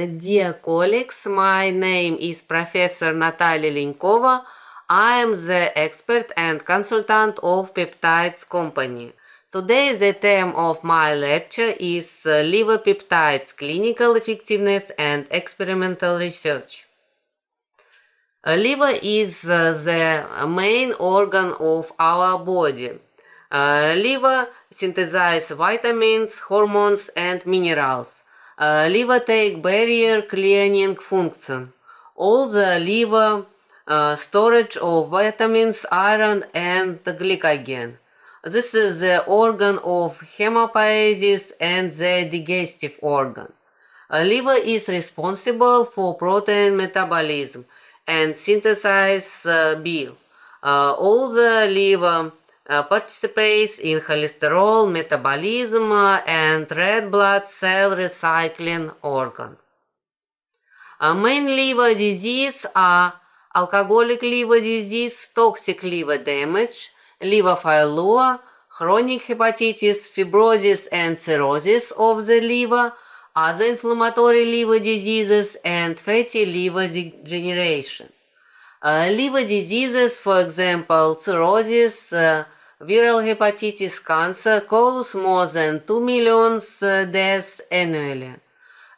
Dear colleagues, my name is Professor Natalia Linkova. I am the expert and consultant of Peptides company. Today the theme of my lecture is liver peptides clinical effectiveness and experimental research. Liver is the main organ of our body. Liver synthesizes vitamins, hormones and minerals. Liver take barrier cleaning function. All the liver storage of vitamins, iron and glycogen. This is the organ of hematopoiesis and the digestive organ. Liver is responsible for protein metabolism and synthesize bile. All the liver participates in cholesterol metabolism and red blood cell recycling organ. Main liver disease are alcoholic liver disease, toxic liver damage, liver failure, chronic hepatitis, fibrosis and cirrhosis of the liver, other inflammatory liver diseases, and fatty liver degeneration. Liver diseases, for example, cirrhosis, viral hepatitis, cancer, cause more than 2 million deaths annually.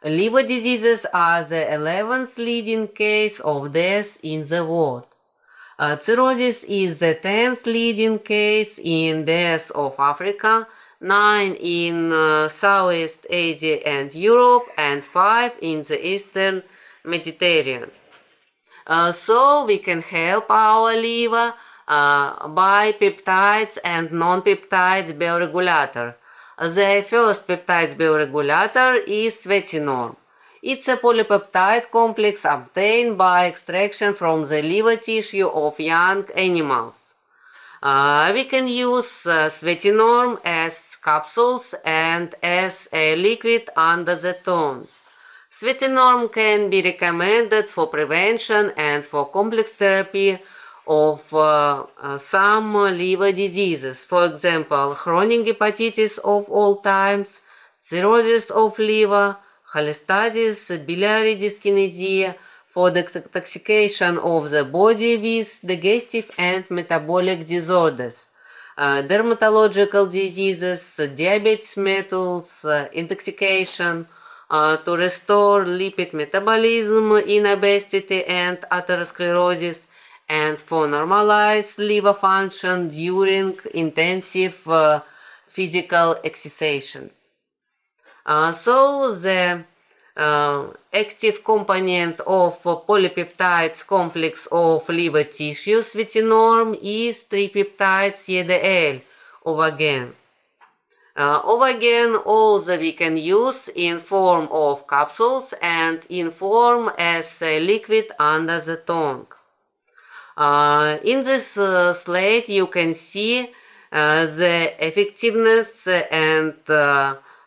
Liver diseases are the 11th leading cause of death in the world. Cirrhosis is the 10th leading case in deaths of Africa, 9 in Southeast Asia and Europe, and 5 in the Eastern Mediterranean. So we can help our liver by peptides and non-peptides bioregulator. The first peptides bioregulator is svetinorm. It's a polypeptide complex obtained by extraction from the liver tissue of young animals. We can use svetinorm as capsules and as a liquid under the tongue. Svetinorm can be recommended for prevention and for complex therapy of some liver diseases, for example, chronic hepatitis of all types, cirrhosis of liver, cholestasis, biliary dyskinesia, for the detoxification of the body with digestive and metabolic disorders, dermatological diseases, diabetes mellitus, intoxication, to restore lipid metabolism in obesity and atherosclerosis, and for normalized liver function during intensive physical exercise. So the active component of polypeptides complex of liver tissue svetinorm is tripeptides EDL, Ovagen. Ovagen also we can use in form of capsules and in form as a liquid under the tongue. In this slide you can see the effectiveness and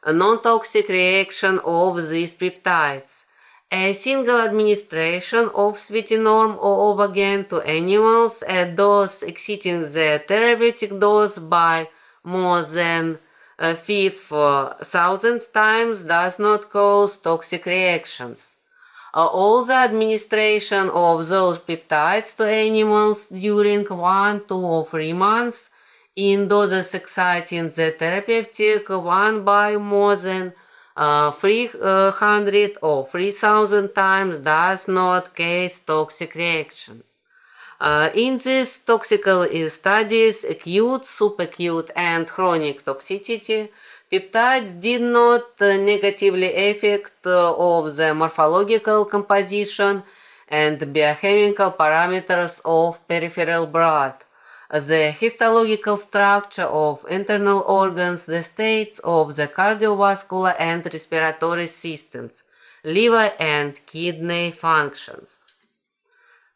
non-toxic reaction of these peptides. A single administration of svetinorm or Ovagen to animals at dose exceeding the therapeutic dose by more than 5,000 times does not cause toxic reactions. All the administration of those peptides to animals during 1, 2 or 3 months in doses exceeding the therapeutic one by more than 300 or 3,000 times does not cause toxic reaction. In these toxical studies, acute, subacute and chronic toxicity, peptides did not negatively affect of the morphological composition and biochemical parameters of peripheral blood, the histological structure of internal organs, the states of the cardiovascular and respiratory systems, liver and kidney functions.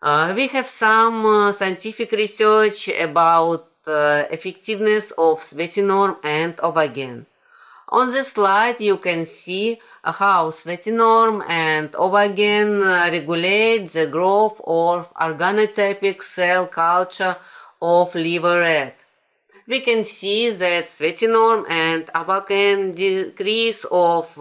We have some scientific research about effectiveness of svetinorm and Ovagen. On this slide you can see how svetinorm and Ovagen regulate the growth of organotypic cell culture of liver rat. We can see that svetinorm and Ovagen decrease of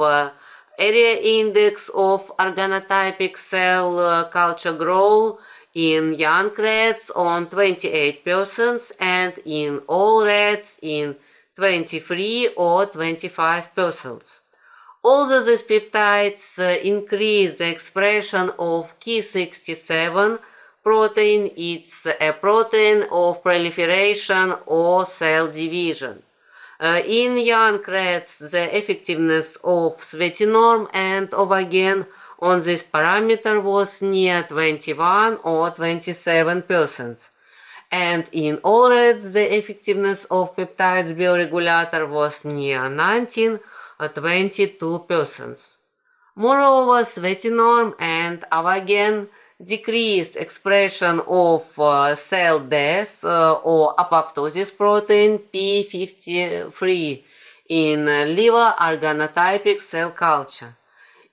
area index of organotypic cell culture grow in young rats on 28 persons and in all rats in 23 or 25 persons. Although these peptides increase the expression of Ki67 protein, it's a protein of proliferation or cell division. In young rats, the effectiveness of sweaty norm and Ovagen on this parameter was near 21 or 27%. And in all rats, the effectiveness of peptides bioregulator was near 19 or 22%. Moreover, sweaty norm and Ovagen decreased expression of cell death or apoptosis protein P53 in liver organotypic cell culture.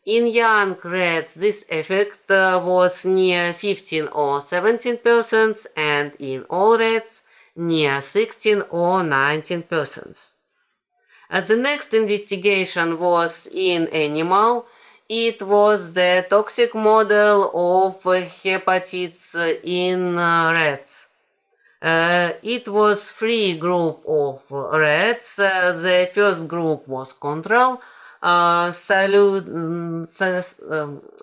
In young rats, this effect was near 15 or 17%, and in all rats, near 16 or 19%. The next investigation was in animal. It was the toxic model of hepatitis in rats. It was 3 group of rats. The first group was control,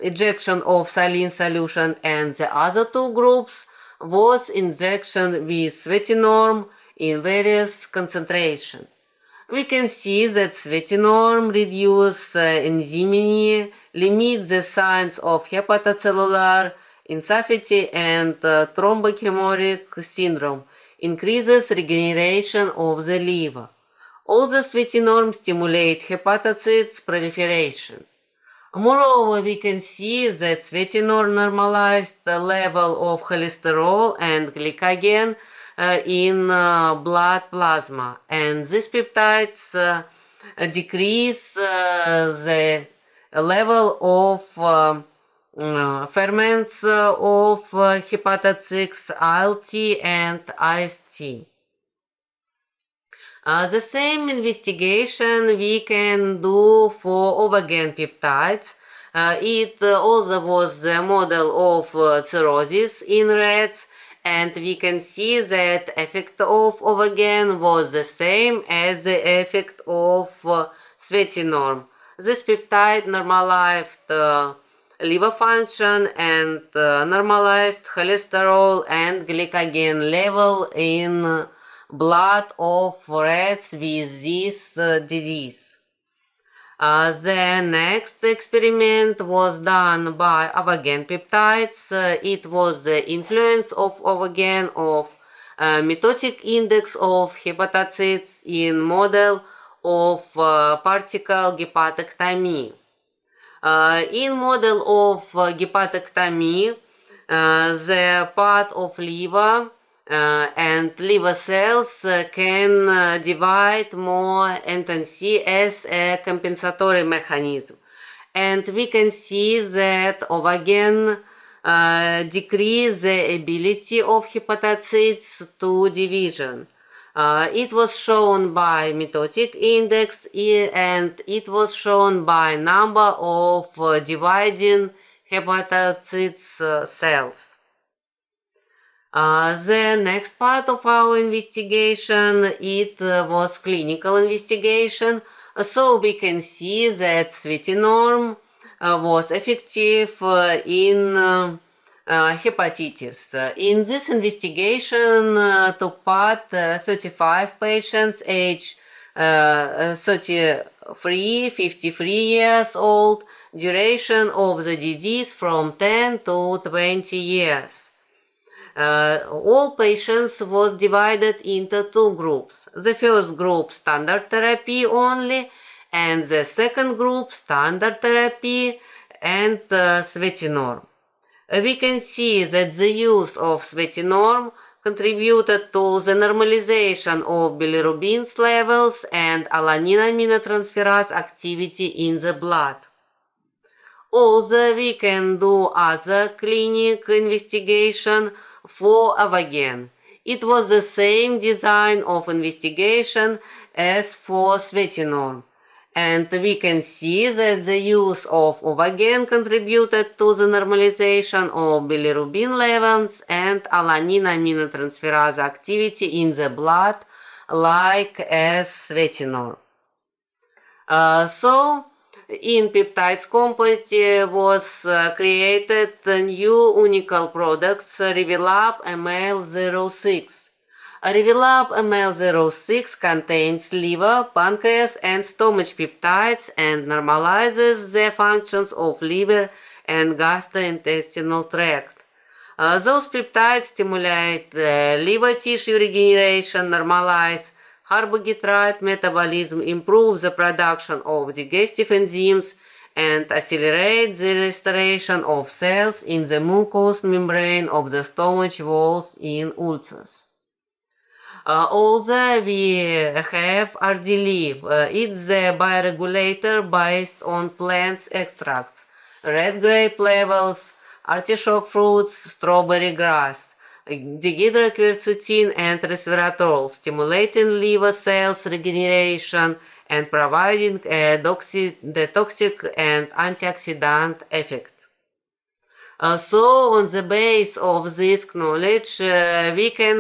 ejection of saline solution, and the other 2 groups was injection with sweaty norm in various concentration. We can see that sweaty norm reduce enzyminy, limit the signs of hepatocellular insufficiency and thrombohemorrhagic syndrome, increases regeneration of the liver. All the sweaty norm stimulate hepatocytes proliferation. Moreover, we can see that sweaty norm normalized the level of cholesterol and glycogen in blood plasma, and these peptides decrease the level of ferments of hepatocytes ALT and AST. The same investigation we can do for Ovagen peptides. It also was the model of cirrhosis in rats, and we can see that effect of Ovagen was the same as the effect of sweaty norm. This peptide normalized liver function and normalized cholesterol and glycogen level in blood of rats with this disease. The next experiment was done by Ovagen peptides. It was the influence of Ovagen of mitotic index of hepatocytes in model of particle hepatectomy. In model of hepatectomy, the part of liver and liver cells can divide more intensely as a compensatory mechanism. And we can see that Ovagen decrease the ability of hepatocytes to division. It was shown by mitotic index and it was shown by number of dividing hepatocytes cells. The next part of our investigation, it was clinical investigation. So we can see that sweaty norm was effective in hepatitis. In this investigation took part 35 patients aged 33, 53 years old, duration of the disease from 10 to 20 years. All patients was divided into 2 groups. The first group standard therapy only, and the second group standard therapy and sweaty norm. We can see that the use of sweaty norm contributed to the normalization of bilirubin levels and alanine aminotransferase activity in the blood. Also, we can do other clinic investigation for Ovagen. It was the same design of investigation as for sweaty norm. And we can see that the use of Ovagen contributed to the normalization of bilirubin levels and alanine aminotransferase activity in the blood, like as sweetener. So, in peptides complex was created new unical products, Revilab ML06. Revilab ML06 contains liver, pancreas, and stomach peptides and normalizes the functions of liver and gastrointestinal tract. Those peptides stimulate liver tissue regeneration, normalize carbohydrate metabolism, improve the production of digestive enzymes, and accelerate the restoration of cells in the mucous membrane of the stomach walls in ulcers. Also, we have RD-Liv. It's a bioregulator based on plants extracts, red grape levels, artichoke fruits, strawberry grass, dihydroquercetin and resveratrol, stimulating liver cells regeneration and providing a detoxic and antioxidant effect. So, on the base of this knowledge, we can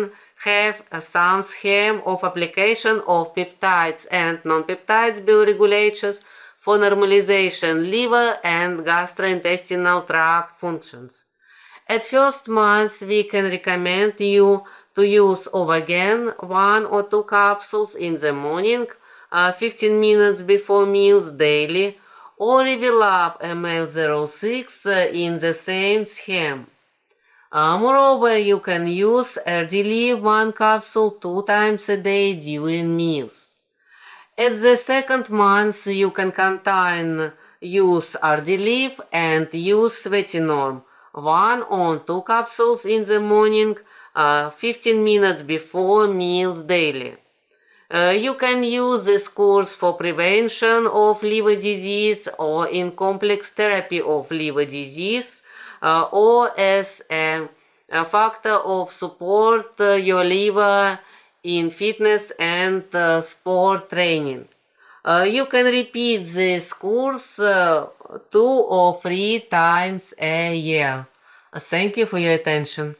have some scheme of application of peptides and non-peptides bioregulators for normalization liver and gastrointestinal tract functions. At first month, we can recommend you to use Ovagen 1 or 2 capsules in the morning, 15 minutes before meals daily, or Revilab ML06 in the same scheme. Moreover, you can use RD-Liv 1 capsule 2 times a day during meals. At the second month, you can use RD-Liv and use Svetinorm 1 or 2 capsules in the morning, 15 minutes before meals daily. You can use this course for prevention of liver disease or in complex therapy of liver disease, or as a factor of support your liver in fitness and sport training. You can repeat this course 2 or 3 times a year. Thank you for your attention.